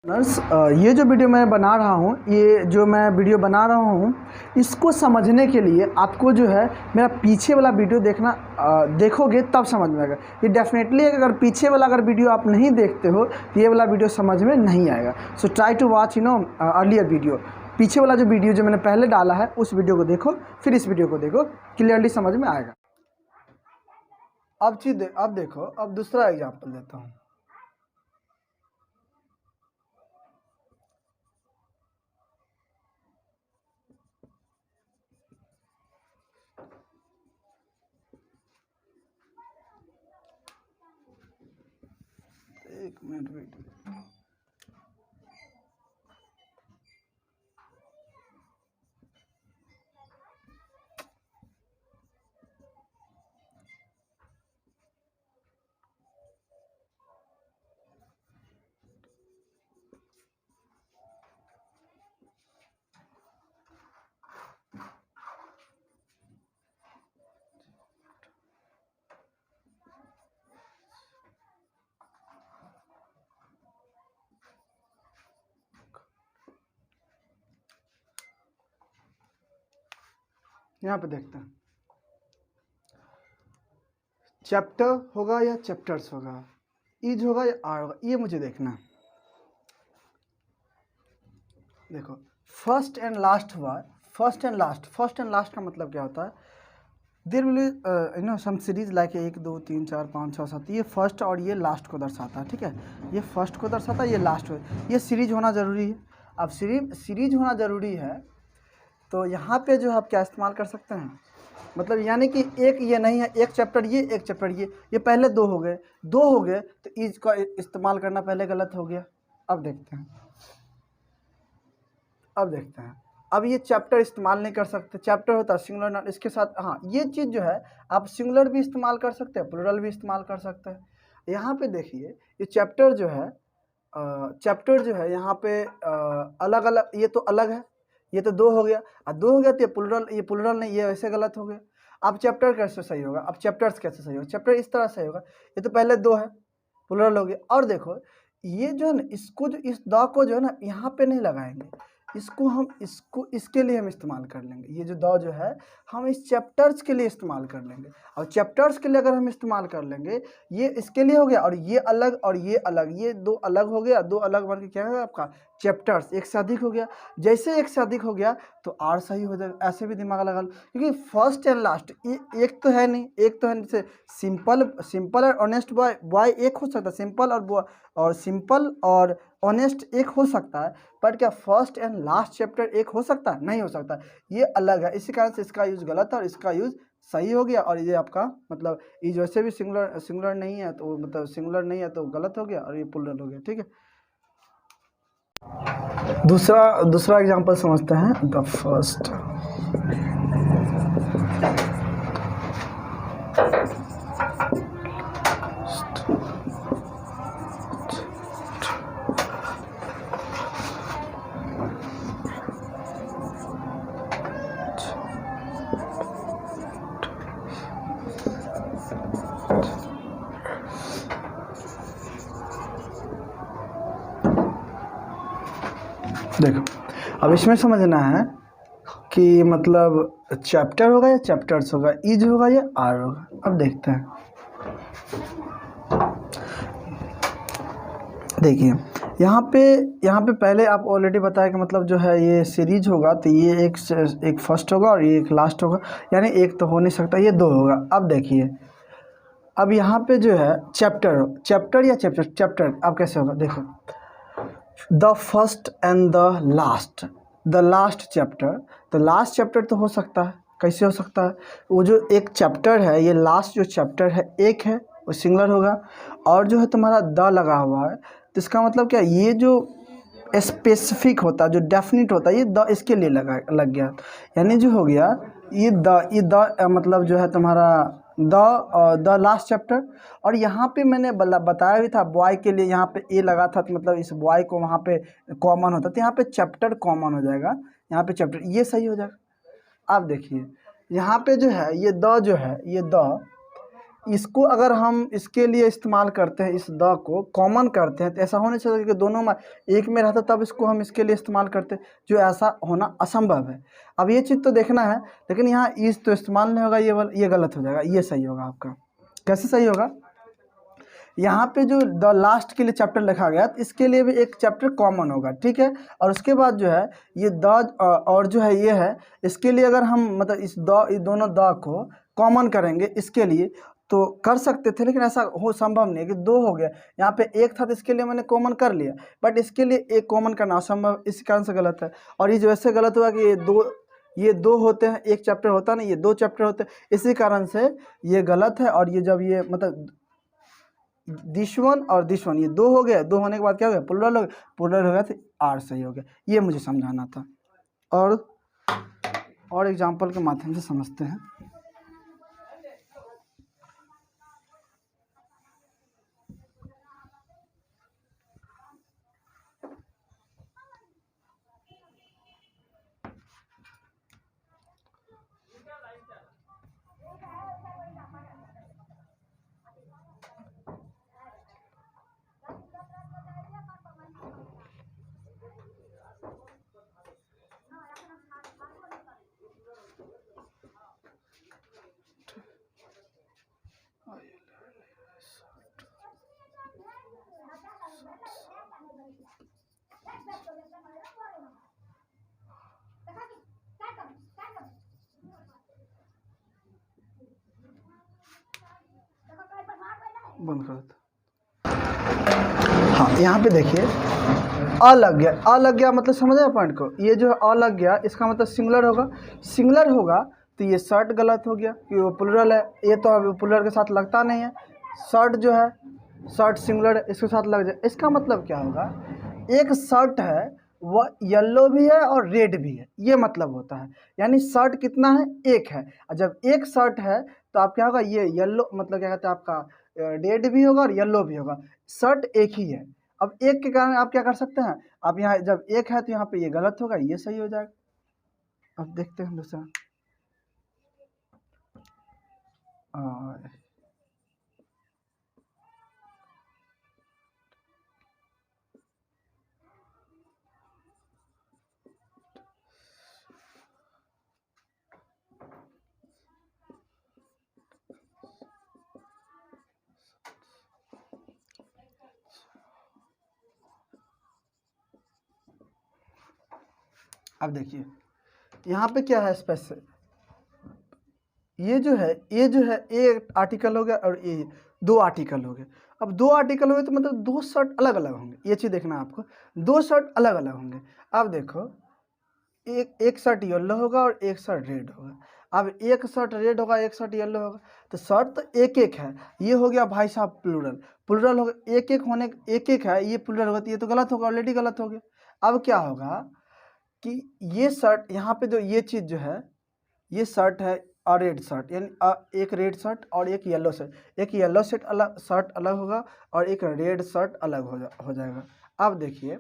Nurse ये जो video मैं बना रहा हूँ, ये जो मैं वीडियो बना रहा हूँ, इसको समझने के लिए आपको जो है मेरा पीछे वाला वीडियो देखना देखोगे तब समझ में आएगा। ये डेफिनेटली अगर पीछे वाला अगर वीडियो आप नहीं देखते हो तो ये वाला वीडियो समझ में नहीं आएगा। So try to watch earlier video. पीछे वाला जो वीडियो जो मैंने पहले डाला है उस वीडियो को देखो, फिर इस वीडियो को देखो, क्लियरली समझ में आएगा। अब देखो, अब दूसरा एग्जाम्पल देता हूँ। एक मिनट वेट। यहाँ पे देखते हैं, चैप्टर होगा या चैप्टर्स होगा, इज होगा या आर होगा, ये मुझे देखना है। देखो, फर्स्ट एंड लास्ट हुआ। फर्स्ट एंड लास्ट का मतलब क्या होता है? There will some series like 1 2 3 4 5 6 7। ये फर्स्ट और ये लास्ट को दर्शाता है, ठीक है। ये फर्स्ट को दर्शाता है, ये लास्ट को। ये सीरीज होना ज़रूरी है। अब सीरीज होना ज़रूरी है तो यहाँ पे जो है आप क्या इस्तेमाल कर सकते हैं, मतलब यानी कि एक ये नहीं है, एक चैप्टर ये, एक चैप्टर ये पहले दो हो गए तो इज का इस्तेमाल करना पहले गलत हो गया। अब देखते हैं, अब ये चैप्टर इस्तेमाल नहीं कर सकते। चैप्टर होता है सिंगुलर नाउन, इसके साथ हाँ ये चीज़ जो है आप सिंगुलर भी इस्तेमाल कर सकते हैं, प्लूरल भी इस्तेमाल कर सकते हैं। यहाँ पे देखिए, ये चैप्टर जो है यहाँ पे अलग अलग, ये तो अलग है, ये तो दो हो गया, और दो हो गया तो ये प्लूरल नहीं, ये वैसे गलत हो गया। अब चैप्टर कैसे सही होगा? अब चैप्टर्स कैसे सही होगा? चैप्टर इस तरह सही होगा, ये तो पहले दो है, प्लूरल हो गया। और देखो ये जो है ना, इसको जो इस द को जो है ना यहाँ पे नहीं लगाएंगे, इसके लिए हम इस्तेमाल कर लेंगे। ये जो द जो है हम इस चैप्टर्स के लिए इस्तेमाल कर लेंगे, और चैप्टर्स के लिए अगर हम इस्तेमाल कर लेंगे, ये इसके लिए हो गया, और ये अलग और ये अलग, ये दो अलग हो गया, दो अलग बन के क्या होगा आपका चैप्टर्स, एक से अधिक हो गया। जैसे एक से अधिक हो गया तो आर सही हो जाएगा। ऐसे भी दिमाग लगा लो, क्योंकि फर्स्ट एंड लास्ट एक तो है नहीं, जैसे सिंपल और ऑनेस्ट बॉय एक हो सकता है, सिंपल और ऑनेस्ट एक हो सकता है, पर क्या फर्स्ट एंड लास्ट चैप्टर एक हो सकता है? नहीं हो सकता, ये अलग है। इसी कारण से इसका यूज गलत है और इसका यूज सही हो गया। और ये आपका मतलब इज वैसे भी सिंगुलर नहीं है, तो मतलब सिंगुलर नहीं है तो गलत हो गया, और ये प्लूरल हो गया, ठीक है। दूसरा एग्जांपल समझते हैं। द फर्स्ट देखो, अब इसमें समझना है कि मतलब चैप्टर होगा या चैप्टर्स होगा, इज होगा या आर होगा। अब देखते हैं, देखिए यहाँ पे पहले आप ऑलरेडी बताया कि मतलब जो है ये सीरीज होगा तो ये एक फर्स्ट होगा और ये एक लास्ट होगा, यानी एक तो हो नहीं सकता, ये दो होगा। अब देखिए, अब यहाँ पे जो है चैप्टर अब कैसे होगा? देखो, the first and the last chapter. तो लास्ट चैप्टर तो हो सकता है, कैसे हो सकता है? वो जो एक चैप्टर है, ये लास्ट जो चैप्टर है एक है, वो सिंगुलर होगा, और जो है तुम्हारा द लगा हुआ है, तो इसका मतलब क्या, ये जो स्पेसिफिक होता है, जो डेफिनिट होता है, ये द इसके लिए लग गया, यानी जो हो गया ये द मतलब जो है तुम्हारा द लास्ट चैप्टर। और यहाँ पे मैंने बताया भी था बॉय के लिए, यहाँ पे ए लगा था, तो मतलब इस बॉय को वहाँ पे कॉमन होता, तो यहाँ पे चैप्टर कॉमन हो जाएगा, यहाँ पे चैप्टर, ये सही हो जाएगा। आप देखिए यहाँ पे जो है ये द जो है, इसको अगर हम इसके लिए इस्तेमाल करते हैं, इस द को कॉमन करते हैं, तो ऐसा होना चाहिए कि दोनों में एक में रहता तब इसको हम इसके लिए इस्तेमाल करते हैं, जो ऐसा होना असंभव है। अब ये चीज़ तो देखना है, लेकिन यहाँ इस तो इस्तेमाल नहीं होगा, ये गलत हो जाएगा, ये सही होगा आपका। कैसे सही होगा? यहाँ पे जो द लास्ट के लिए चैप्टर लिखा गया, तो इसके लिए भी एक चैप्टर कॉमन होगा, ठीक है। और उसके बाद जो है ये द और जो है ये है, इसके लिए अगर हम मतलब इस दोनों द को कॉमन करेंगे इसके लिए तो कर सकते थे, लेकिन ऐसा हो संभव नहीं है कि दो हो गया, यहाँ पे एक था तो इसके लिए मैंने कॉमन कर लिया, बट इसके लिए एक कॉमन करना असंभव, इस कारण से गलत है। और ये जो ऐसे गलत हुआ कि ये दो होते हैं, एक चैप्टर होता नहीं, ये दो चैप्टर होते हैं, इसी कारण से ये गलत है। और ये जब ये मतलब दिस वन और दिस वन, ये दो हो गया, दो होने के बाद क्या हो गया? प्लुरल हो गया, प्लुरल हो गया तो आर सही हो गया। ये मुझे समझाना था, और एग्जाम्पल के माध्यम से समझते हैं। बंद कर दो। हाँ, यहाँ पे देखिए अ लग गया, अ लग गया मतलब समझ आया पॉइंट को? ये जो अ लग गया इसका मतलब सिंगुलर होगा, सिंगुलर होगा तो ये शर्ट गलत हो गया कि वो प्लुरल है, ये तो अब प्लुरल के साथ लगता नहीं है। शर्ट जो है, शर्ट सिंगुलर है, इसके साथ लग जाए, इसका मतलब क्या होगा? एक शर्ट है वह येलो भी है और रेड भी है, ये मतलब होता है। यानी शर्ट कितना है? एक है। और जब एक शर्ट है तो आप क्या होगा? ये येलो मतलब क्या कहते हैं आपका रेड भी होगा और येलो भी होगा, शर्ट एक ही है। अब एक के कारण आप क्या कर सकते हैं? अब यहाँ जब एक है तो यहाँ पे ये गलत होगा, ये सही हो जाएगा। अब देखते हैं दूसरा। अब देखिए यहाँ पे क्या है स्पेशल, ये जो है एक आर्टिकल हो गया और ये दो आर्टिकल हो गए। अब दो आर्टिकल हो गए तो मतलब दो शर्ट अलग अलग होंगे, ये चीज़ देखना है आपको, दो शर्ट अलग अलग होंगे। अब देखो एक शर्ट येलो होगा और एक शर्ट रेड होगा। अब एक शर्ट रेड होगा, एक शर्ट येलो होगा, तो शर्ट तो एक एक है, ये हो गया भाई साहब प्लुरल, प्लुरल होगा, एक एक होने एक एक है, ये प्लुरल होगा तो ये तो गलत होगा, ऑलरेडी गलत हो गया। अब क्या होगा कि ये शर्ट यहाँ पे जो ये चीज़ जो है, ये शर्ट है और रेड शर्ट, यानी एक रेड शर्ट और एक येलो शर्ट, एक येलो शर्ट अलग शर्ट अलग होगा और एक रेड शर्ट अलग हो जाएगा। अब देखिए,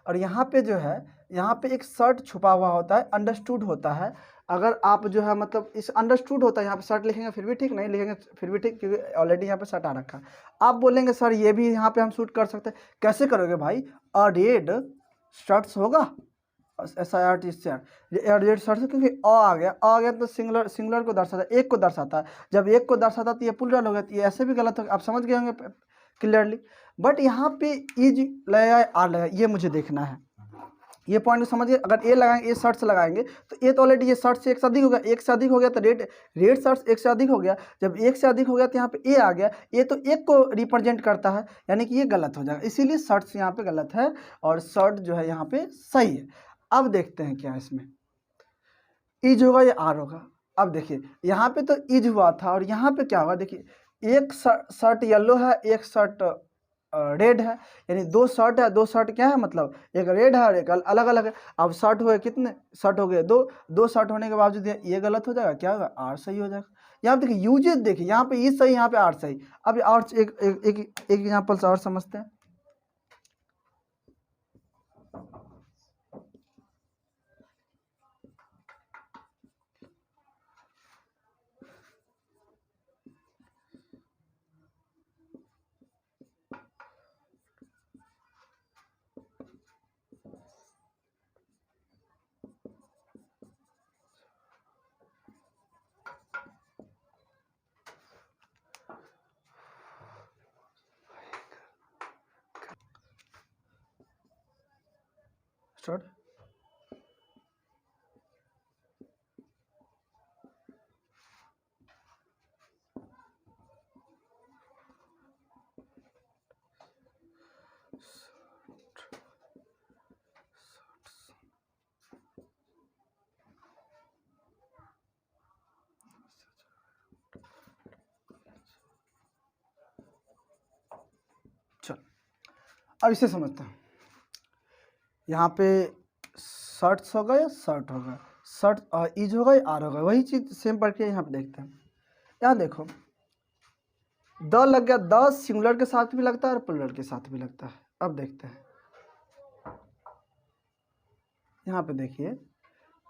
और यहाँ पे जो है, यहाँ पे एक शर्ट छुपा हुआ होता है, अंडरस्टूड होता है। अगर आप जो है मतलब इस अंडरस्टूड होता है, यहाँ पे शर्ट लिखेंगे फिर भी ठीक, नहीं लिखेंगे फिर भी ठीक, क्योंकि ऑलरेडी यहाँ पे शर्ट आ रखा है। आप बोलेंगे सर ये भी यहाँ पे हम शूट कर सकते हैं, कैसे करोगे भाई? अ रेड शर्ट्स होगा, SIRT से रेड शर्ट से, क्योंकि आ गया तो सिंगुलर को दर्शाता है, एक को दर्शाता है। जब एक को दर्शाता है तो ये प्लुरल हो गया, तो ये ऐसे भी गलत होगा, आप समझ गए होंगे क्लियरली। बट यहाँ पे इज लगाया आर लगाया, ये मुझे देखना है, ये पॉइंट समझिए। अगर ए लगाएंगे, ए शर्ट से लगाएंगे तो ए तो ऑलरेडी ये शर्ट से एक से अधिक हो गया, एक से अधिक हो गया तो रेड शर्ट एक से अधिक हो गया। जब एक से अधिक हो गया तो यहाँ पे ए आ गया, ए तो एक को रिप्रेजेंट करता है, यानी कि ये गलत हो जाएगा, इसीलिए शर्ट्स यहाँ पे गलत है और शर्ट जो है यहाँ पे सही है। अब देखते हैं क्या इसमें इज होगा या आर होगा। अब देखिए यहाँ पे तो इज हुआ था और यहाँ पे क्या होगा, देखिए एक शर्ट येलो है, एक शर्ट रेड है, यानी दो शर्ट है, दो शर्ट क्या है मतलब एक रेड है और एक अलग अलग है। अब शर्ट हुए कितने? शर्ट हो गए दो, दो शर्ट होने के बावजूद ये गलत हो जाएगा, क्या होगा? आर सही हो जाएगा। यहाँ देखिए यूजेज देखिए, यहाँ पे ई सही, यहाँ पे आर सही। अब और एक एग्जाम्पल से और समझते हैं। स्टार्ट। चल अब इसे समझते हैं। यहाँ पे शर्ट्स होगा या शर्ट होगा, शर्ट इज होगा या आर होगा, वही चीज़ सेम प्रक्रिया यहाँ पे देखते हैं। यहाँ देखो द लग गया, द सिंगुलर के साथ भी लगता है और प्लुरल के साथ भी लगता है। अब देखते हैं यहाँ पे देखिए,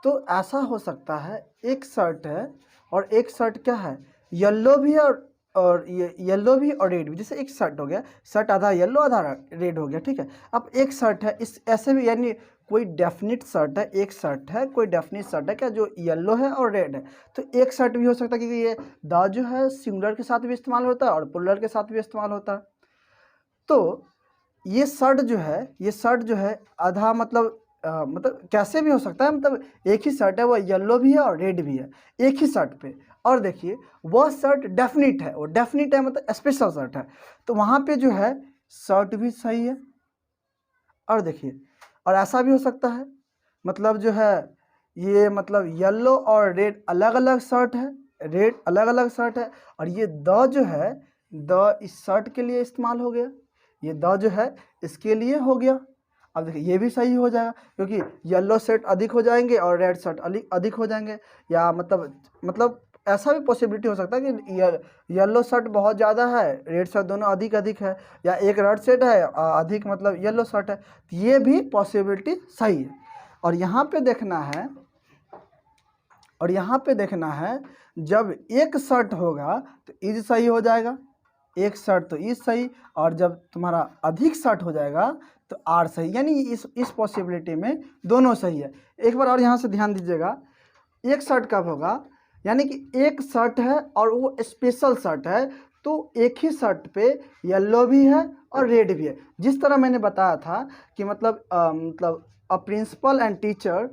तो ऐसा हो सकता है एक शर्ट है और एक शर्ट क्या है, येलो भी और ये येलो भी और रेड भी। जैसे एक शर्ट हो गया, शर्ट आधा येलो आधा रेड हो गया, ठीक है। अब एक शर्ट है इस ऐसे भी, यानी कोई डेफिनिट शर्ट है, एक शर्ट है कोई डेफिनिट शर्ट है क्या जो येलो है और रेड है, तो एक शर्ट भी हो सकता है क्योंकि ये द जो है सिंगुलर के साथ भी इस्तेमाल होता है और प्लुरल के साथ भी इस्तेमाल होता है। तो ये शर्ट जो है, ये शर्ट जो है आधा मतलब मतलब कैसे भी हो सकता है, मतलब एक ही शर्ट है वो येलो भी है और रेड भी है एक ही शर्ट पे। और देखिए वह शर्ट डेफिनिट है, वो डेफिनिट है मतलब स्पेशल शर्ट है, तो वहाँ पे जो है शर्ट भी सही है। और देखिए और ऐसा भी हो सकता है, मतलब जो है ये मतलब येलो और रेड अलग अलग शर्ट है, रेड अलग अलग शर्ट है, और ये द जो है द इस शर्ट के लिए इस्तेमाल हो गया, ये द जो है इसके लिए हो गया। अब देखिए ये भी सही हो जाएगा क्योंकि येलो शर्ट अधिक हो जाएंगे और रेड शर्ट अधिक हो जाएंगे, या मतलब ऐसा भी पॉसिबिलिटी हो सकता है कि येलो शर्ट बहुत ज़्यादा है, रेड शर्ट दोनों अधिक अधिक है, या एक रेड शर्ट है अधिक मतलब येलो शर्ट है, तो ये भी पॉसिबिलिटी सही है। और यहाँ पे देखना है, और यहाँ पे देखना है जब एक शर्ट होगा तो इज सही हो जाएगा, एक शर्ट तो इज सही, और जब तुम्हारा अधिक शर्ट हो जाएगा तो आर सही, यानी इस पॉसिबिलिटी में दोनों सही है। एक बार और यहाँ से ध्यान दीजिएगा, एक शर्ट कब होगा, यानी कि एक शर्ट है और वो स्पेशल शर्ट है, तो एक ही शर्ट पे येलो भी है और रेड भी है। जिस तरह मैंने बताया था कि मतलब uh principal and teacher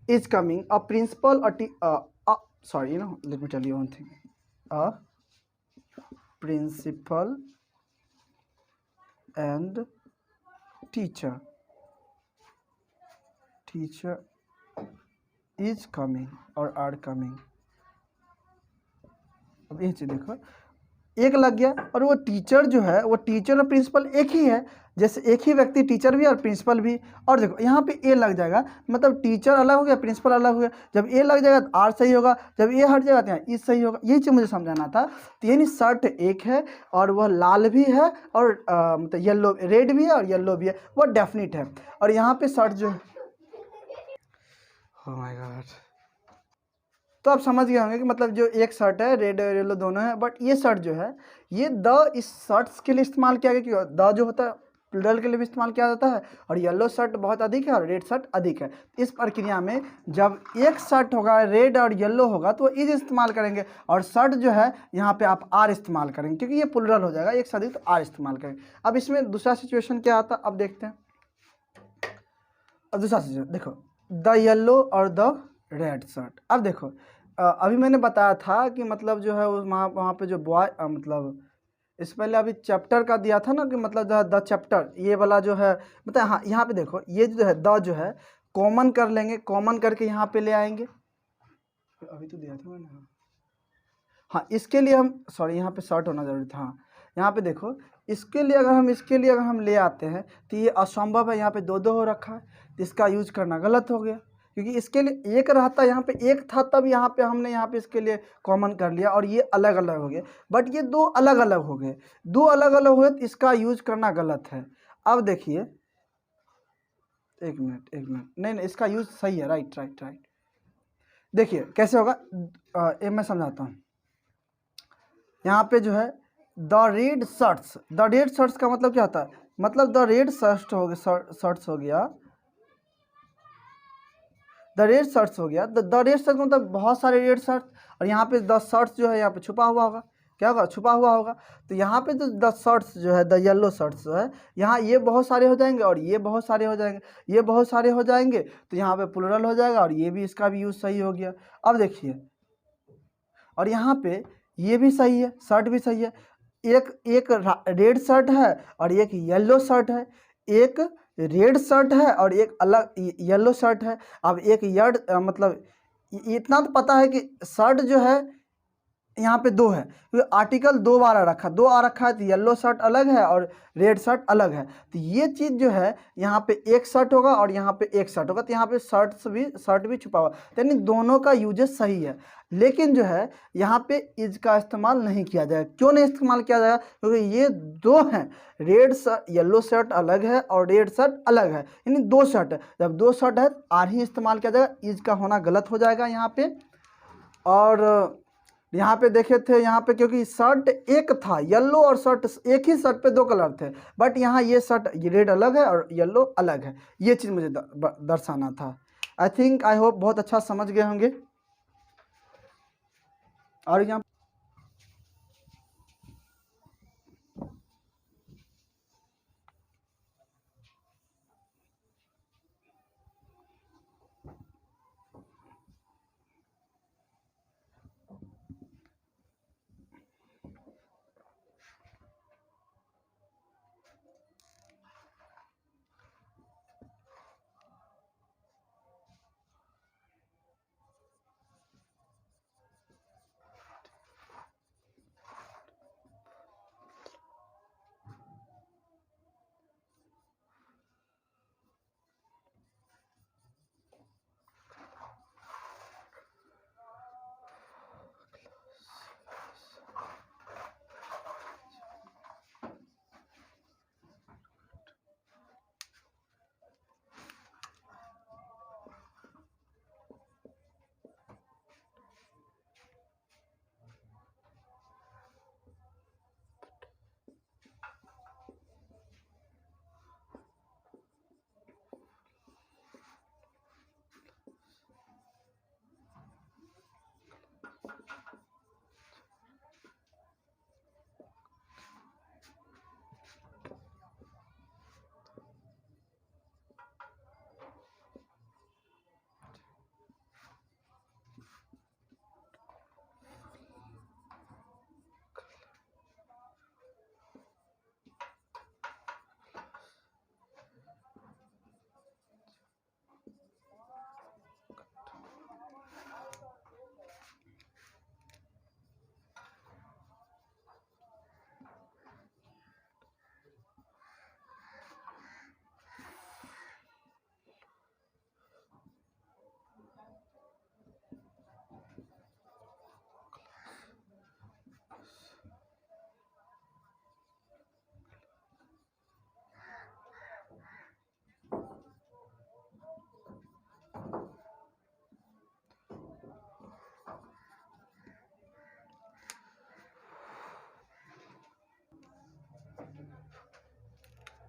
is coming, a principal sorry, let me tell you one thing, a principal and teacher is coming or are coming। अब ये चीज देखो, एक लग गया, और वो टीचर जो है वो टीचर और प्रिंसिपल एक ही है, जैसे एक ही व्यक्ति टीचर भी और प्रिंसिपल भी। और देखो यहाँ पे ए लग जाएगा, मतलब टीचर अलग हो गया प्रिंसिपल अलग हो गया, जब ए लग जाएगा तो आर सही होगा, जब ए हट जाएगा तो यहाँ ई सही होगा। यही चीज़ मुझे समझाना था। तो यानी शर्ट एक है और वह लाल भी है और मतलब येलो रेड भी है और येलो भी है, वह डेफिनिट है। और यहाँ पे शर्ट जो, ओह माय गॉड, तो आप समझ गए होंगे कि मतलब जो एक शर्ट है रेड और येलो दोनों है, बट ये शर्ट जो है ये द इस शर्ट्स के लिए इस्तेमाल किया गया, क्योंकि द जो होता है प्लुरल के लिए भी इस्तेमाल किया जाता है, और येलो शर्ट बहुत अधिक है और रेड शर्ट अधिक है। इस प्रक्रिया में जब एक शर्ट होगा रेड और येलो होगा तो इज इस्तेमाल करेंगे, और शर्ट जो है यहाँ पे आप आर इस्तेमाल करेंगे क्योंकि ये प्लुरल हो जाएगा एक से अधिक, तो आर इस्तेमाल करेंगे। अब इसमें दूसरा सिचुएशन क्या आता है, अब देखते हैं। अब दूसरा सिचुएशन देखो, द येलो और द रेड शर्ट। अब देखो अभी मैंने बताया था कि मतलब जो है वहाँ पे जो बॉय मतलब इससे पहले अभी चैप्टर का दिया था ना कि मतलब द चैप्टर, ये वाला जो है मतलब हाँ यहाँ पे देखो ये जो है द जो है कॉमन कर लेंगे, कॉमन करके यहाँ पे ले आएंगे, अभी तो दिया था मैंने। हाँ इसके लिए हम सॉरी यहाँ पे शॉर्ट होना जरूरी था। हाँ यहाँ पे देखो इसके लिए अगर हम ले आते हैं तो ये असंभव है, यहाँ पे दो दो हो रखा है, तो इसका यूज करना गलत हो गया, क्योंकि इसके लिए एक रहता, यहाँ पे एक था तब यहाँ पे हमने यहाँ पे इसके लिए कॉमन कर लिया और ये अलग अलग हो गए, बट ये दो अलग अलग हो गए, दो अलग अलग हुए तो इसका यूज करना गलत है। अब देखिए एक मिनट नहीं इसका यूज सही है, राइट। देखिए कैसे होगा, ये मैं समझाता हूँ। यहाँ पे जो है द रेड शर्ट्स का मतलब क्या होता है, मतलब द रेड शर्ट्स हो गया, द रेड शर्ट्स हो गया, द रेड शर्ट मतलब बहुत सारे रेड शर्ट्स, और यहाँ पे द शर्ट्स जो है यहाँ पे छुपा हुआ होगा, क्या होगा, छुपा हुआ होगा। तो यहाँ पे जो द शर्ट्स जो है, द येलो शर्ट्स जो है, यहाँ ये बहुत सारे हो जाएंगे और ये बहुत सारे हो जाएंगे, ये बहुत सारे हो जाएंगे, तो यहाँ पे प्लूरल हो जाएगा और ये भी, इसका भी यूज़ सही हो गया। अब देखिए, और यहाँ पे ये भी सही है, शर्ट भी सही है। एक रेड शर्ट है और एक येलो शर्ट है, एक रेड शर्ट है और एक अलग येलो शर्ट है। अब एक यर्ड मतलब इतना तो पता है कि शर्ट जो है यहाँ पे दो है, क्योंकि आर्टिकल दो बार आ रखा, दो आ रखा है, तो येलो शर्ट अलग है और रेड शर्ट अलग है। तो ये चीज़ जो है यहाँ पे एक शर्ट होगा और यहाँ पे एक शर्ट होगा, तो यहाँ पे शर्ट भी छुपा हुआ, यानी दोनों का यूजेस सही है। लेकिन जो है यहाँ पे इज का इस्तेमाल नहीं किया जाएगा। क्यों नहीं इस्तेमाल किया जाएगा? क्योंकि ये दो हैं, रेड शर्ट, येलो शर्ट अलग है और रेड शर्ट अलग है, यानी दो शर्ट है। जब दो शर्ट है आर ही इस्तेमाल किया जाएगा, इज का होना गलत हो जाएगा यहाँ पे। और यहाँ पे देखे थे, यहाँ पे क्योंकि शर्ट एक था, येलो और शर्ट एक ही शर्ट पे दो कलर थे, बट यहाँ ये शर्ट, ये रेड अलग है और येलो अलग है। ये चीज़ मुझे दर्शाना था। आई थिंक, आई होप बहुत अच्छा समझ गए होंगे। और यहाँ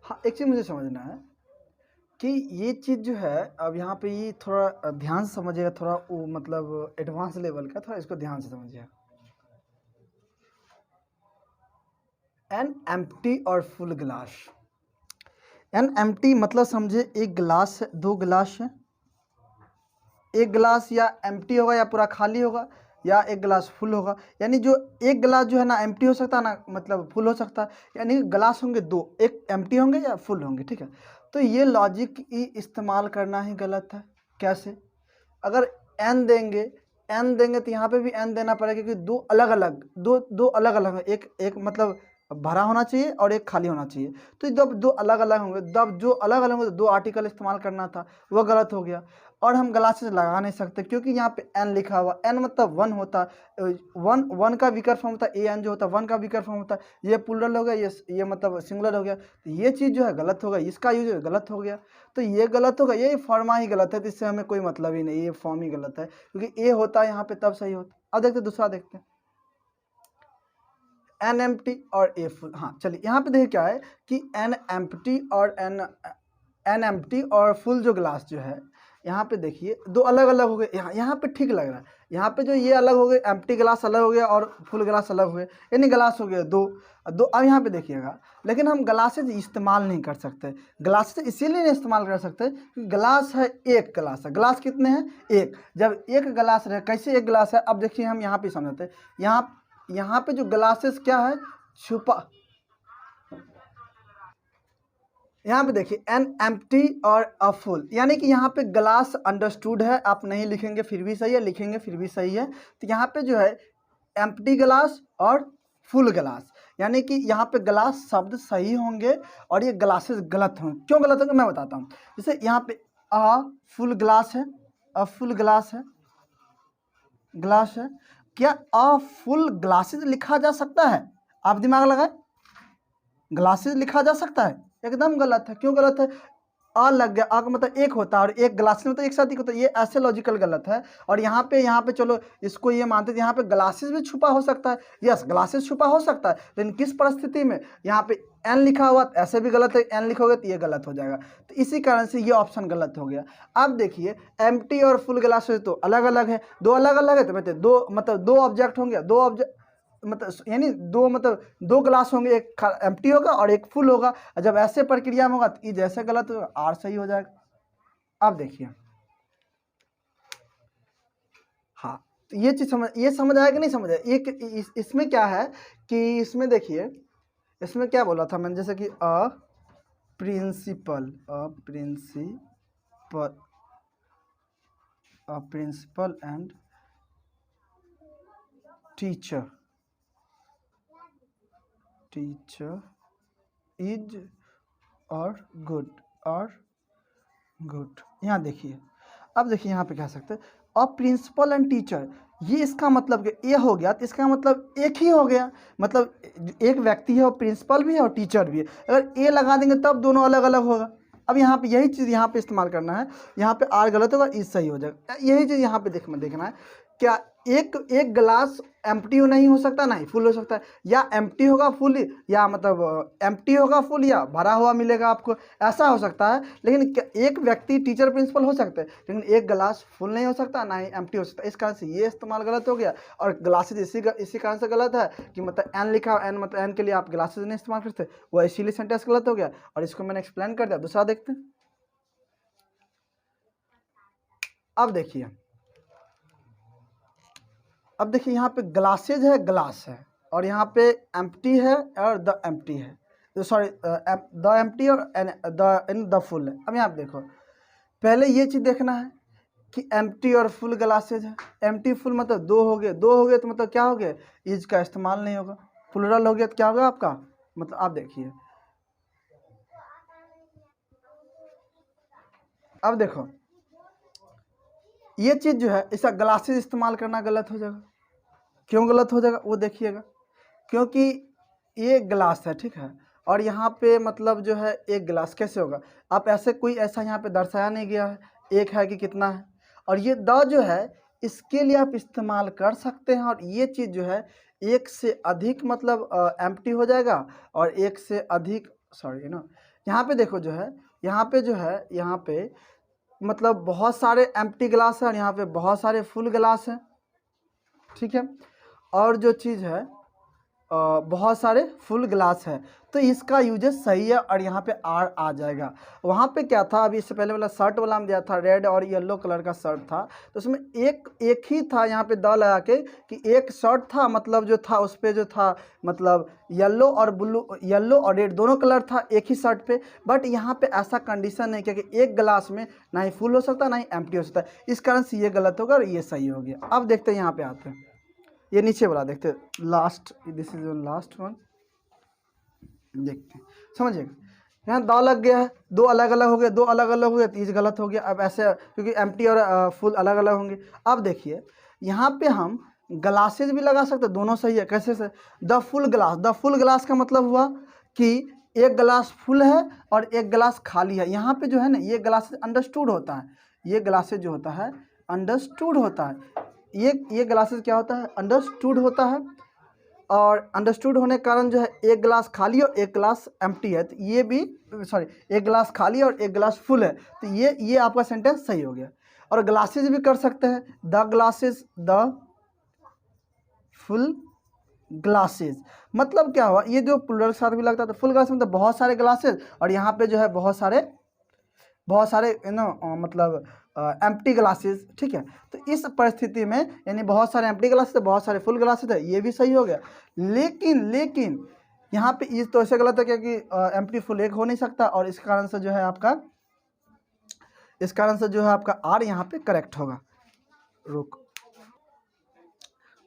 हाँ, एक चीज़ मुझे समझना है कि ये चीज़ जो है, अब यहाँ पे ये थोड़ा ध्यान से समझिएगा, थोड़ा वो मतलब एडवांस लेवल का, थोड़ा इसको ध्यान से समझिएगा। एन एम्प्टी और फुल गिलास। एन एम्प्टी मतलब समझे एक गिलास है, दो गिलास है, एक गिलास या एम्प्टी होगा या पूरा खाली होगा, या एक गिलास फुल होगा। यानी जो एक गिलास जो है ना एम्प्टी हो सकता है ना, मतलब फुल हो सकता है, यानी गिलास होंगे दो, एक एम्प्टी होंगे या फुल होंगे, ठीक है। तो ये लॉजिक ही इस्तेमाल करना ही गलत है। कैसे? अगर एन देंगे तो यहाँ पे भी एन देना पड़ेगा, क्योंकि दो अलग अलग एक मतलब भरा होना चाहिए और एक खाली होना चाहिए। तो जब दो अलग अलग होंगे, जब जो अलग अलग होंगे तो दो आर्टिकल इस्तेमाल करना था, वह गलत हो गया। और हम ग्लासेस लगा नहीं सकते, क्योंकि यहाँ पे एन लिखा हुआ, एन मतलब वन होता है, वन का विकर फॉर्म होता है, ए एन जो होता है वन का विकर फॉर्म होता है। ये प्लूरल हो गया, ये मतलब सिंगुलर हो गया, तो ये चीज़ जो है गलत हो गया, इसका यूज गलत हो गया। तो ये गलत होगा, ये फॉर्मा ही गलत है, तो इससे हमें कोई मतलब ही नहीं, ये फॉर्म ही गलत है, क्योंकि ए होता है यहाँ पे तब सही होता। अब देखते दूसरा देखते हैं, एन एम्प्टी और ए फुल। हाँ चलिए, यहाँ पे देखिए क्या है कि एन एम्प्टी और एन एम्प्टी और फुल जो ग्लास जो है, यहाँ पे देखिए दो अलग अलग हो गए, यहाँ पे ठीक लग रहा है, यहाँ पे जो ये अलग हो गए, एम्प्टी गिलास अलग हो गया और फुल गिलास अलग हो गए, यानी गिलास हो गया दो दो। अब यहाँ पे देखिएगा, लेकिन हम ग्लासेज इस्तेमाल नहीं कर सकते। ग्लासेज इसीलिए नहीं इस्तेमाल कर सकते कि गिलास है, एक गिलास है। गिलास कितने हैं? एक। जब एक गिलास रहे, कैसे एक गिलास है? अब देखिए हम यहाँ पे समझते हैं, यहाँ पे जो ग्लासेस क्या है, छुपा, यहाँ पे देखिए एन एम्प्टी और अ फुल, यानी कि यहाँ पे ग्लास अंडरस्टूड है, आप नहीं लिखेंगे फिर भी सही है, लिखेंगे फिर भी सही है। तो यहाँ पे जो है एम्प्टी गिलास और फुल गिलास, यानी कि यहाँ पे ग्लास शब्द सही होंगे और ये ग्लासेस गलत होंगे। क्यों गलत होंगे मैं बताता हूँ। जैसे यहाँ पे अ फुल ग्लास है, अ फुल ग्लास है, ग्लास है, क्या अ फुल ग्लासेस लिखा जा सकता है? आप दिमाग लगाए, ग्लासेस लिखा जा सकता है? एकदम गलत है। क्यों गलत है? आ लग गया, आ का मतलब एक होता है और एक ग्लासेस में तो एक साथ ही होता है, ये ऐसे लॉजिकल गलत है। और यहाँ पे चलो इसको ये मानते हैं, यहाँ पे ग्लासेस भी छुपा हो सकता है। यस, ग्लासेस छुपा हो सकता है, लेकिन किस परिस्थिति में? यहाँ पे एन लिखा हुआ, ऐसे भी गलत है, एन लिखा होगा तो ये गलत हो जाएगा। तो इसी कारण से ये ऑप्शन गलत हो गया। अब देखिए एम्प्टी और फुल ग्लासेस तो अलग अलग है, दो अलग अलग है, तो मतलब दो, मतलब दो ऑब्जेक्ट होंगे, दो ऑब्जेक्ट मतलब यानी दो, मतलब दो ग्लास होंगे, एक एम्प्टी होगा और एक फुल होगा। जब ऐसे प्रक्रिया में होगा तो ई जैसे गलत होगा, आर सही हो जाएगा। अब देखिए, हाँ, तो ये चीज समझ आया कि नहीं समझ आया? इसमें क्या है कि इसमें देखिए, इसमें क्या बोला था मैंने, जैसे कि प्रिंसिपल एंड टीचर इज और गुड। यहाँ देखिए, अब देखिए यहाँ पे कह सकते हैं अ प्रिंसिपल एंड टीचर, ये इसका मतलब कि ये हो गया, तो इसका मतलब एक ही हो गया, मतलब एक व्यक्ति है और प्रिंसिपल भी है और टीचर भी है। अगर ए लगा देंगे तब दोनों अलग अलग होगा। अब यहाँ पे यही चीज़ यहाँ पे इस्तेमाल करना है, यहाँ पे आर गलत होगा, ई सही हो जाएगा। यही चीज़ यहाँ पे देखना है, क्या एक गिलास एम्प्टी नहीं हो सकता, नहीं फुल हो सकता है, या एम्प्टी होगा फुल, या मतलब एम्प्टी होगा फुल, या भरा हुआ मिलेगा आपको, ऐसा हो सकता है। लेकिन एक व्यक्ति टीचर प्रिंसिपल हो सकते हैं, लेकिन एक गिलास फुल नहीं हो सकता, ना ही एम्प्टी हो सकता। इस कारण से ये इस्तेमाल गलत हो गया। और ग्लासेज इसी कारण से गलत है कि मतलब एन लिखा, एन मतलब एन के लिए आप ग्लासेज नहीं इस्तेमाल करते, वो इसीलिए सेंटेंस गलत हो गया। और इसको मैंने एक्सप्लेन कर दिया। दूसरा देखते हैं। अब देखिए यहाँ पे ग्लासेज है, ग्लास है, और यहाँ पे एम्प्टी है और द एम्प्टी है, सॉरी द एम्प्टी और द फुल है। अब यहाँ पे देखो, पहले ये चीज़ देखना है कि एम्प्टी और फुल ग्लासेज है। एम्प्टी फुल मतलब दो हो गए, दो हो गए तो मतलब क्या हो गया, इज का इस्तेमाल नहीं होगा। प्लूरल हो गया तो क्या होगा आपका, मतलब आप देखिए, अब देखो ये चीज़ जो है, इसका ग्लासेज इस्तेमाल करना गलत हो जाएगा। क्यों गलत हो जाएगा वो देखिएगा, क्योंकि ये ग्लास है, ठीक है, और यहाँ पे मतलब जो है एक गिलास कैसे होगा, आप ऐसे कोई ऐसा यहाँ पे दर्शाया नहीं गया है, एक है कि कितना है। और ये द जो है इसके लिए आप इस्तेमाल कर सकते हैं, और ये चीज़ जो है एक से अधिक मतलब एम्प्टी हो जाएगा, और एक से अधिक, सॉरी ना, यहाँ पे देखो जो है, यहाँ पे मतलब बहुत सारे एम्प्टी ग्लास है और यहाँ पे बहुत सारे फुल ग्लास हैं, ठीक है। और जो चीज़ है बहुत सारे फुल ग्लास है, तो इसका यूजेस सही है और यहाँ पे आर आ जाएगा। वहाँ पे क्या था, अभी इससे पहले वाला शर्ट वाला में दिया था, रेड और येलो कलर का शर्ट था, तो उसमें एक ही था यहाँ पे द लगा के कि एक शर्ट था, मतलब जो था उस पर जो था मतलब येलो और ब्लू, येलो और रेड दोनों कलर था एक ही शर्ट पे। बट यहाँ पे ऐसा कंडीशन नहीं किया कि एक गिलास में ना ही फुल हो सकता ना ही एम्प्टी हो सकता, इस कारण से ये गलत होगा और ये सही हो गया। अब देखते हैं यहाँ पे आते हैं, ये नीचे वाला देखते हैं, last, this is last one, देखते हैं, समझिएगा। यहाँ द लग गया है, दो अलग अलग हो गए, दो अलग अलग हो गए तो ये गलत हो गया। अब ऐसे क्योंकि एम्प्टी और फुल अलग अलग होंगे। अब देखिए यहाँ पे हम ग्लासेज भी लगा सकते हैं, दोनों सही है। कैसे से, the full glass, the full glass का मतलब हुआ कि एक गिलास फुल है और एक गिलास खाली है। यहाँ पे जो है ना ये ग्लासेज अंडरस्टूड होता है, ये ग्लासेज जो होता है अंडरस्टूड होता है, ये ग्लासेस क्या होता है, अंडरस्टूड होता है। और अंडरस्टूड होने के कारण जो है एक गिलास खाली और एक गिलास एम्प्टी है, तो ये भी सॉरी एक गिलास खाली और एक गिलास फुल है, तो ये आपका सेंटेंस सही हो गया। और ग्लासेस भी कर सकते हैं, the glasses, the full glasses, मतलब क्या हुआ, ये जो प्लूरल के साथ भी लगता है तो फुल ग्लास मतलब बहुत सारे ग्लासेस, और यहाँ पे जो है बहुत सारे मतलब एम्प्टी ग्लासेस, ठीक है। तो इस परिस्थिति में यानी बहुत सारे एम्प्टी ग्लासेस बहुत सारे फुल ग्लासेस है, ये भी सही हो गया। लेकिन यहाँ पे ये तो ऐसे गलत है क्योंकि एम्प्टी फुल एक हो नहीं सकता, और इस कारण से जो है आपका आर यहाँ पे करेक्ट होगा। रुक,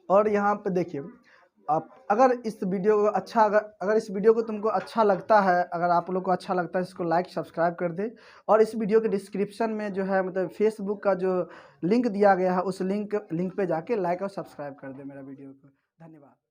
और यहाँ पे देखिए, आप अगर इस वीडियो को अगर इस वीडियो को तुमको अच्छा लगता है, अगर आप लोग को अच्छा लगता है, इसको लाइक सब्सक्राइब कर दे, और इस वीडियो के डिस्क्रिप्शन में जो है मतलब फेसबुक का जो लिंक दिया गया है उस लिंक पे जाके लाइक और सब्सक्राइब कर दे मेरा वीडियो को। धन्यवाद।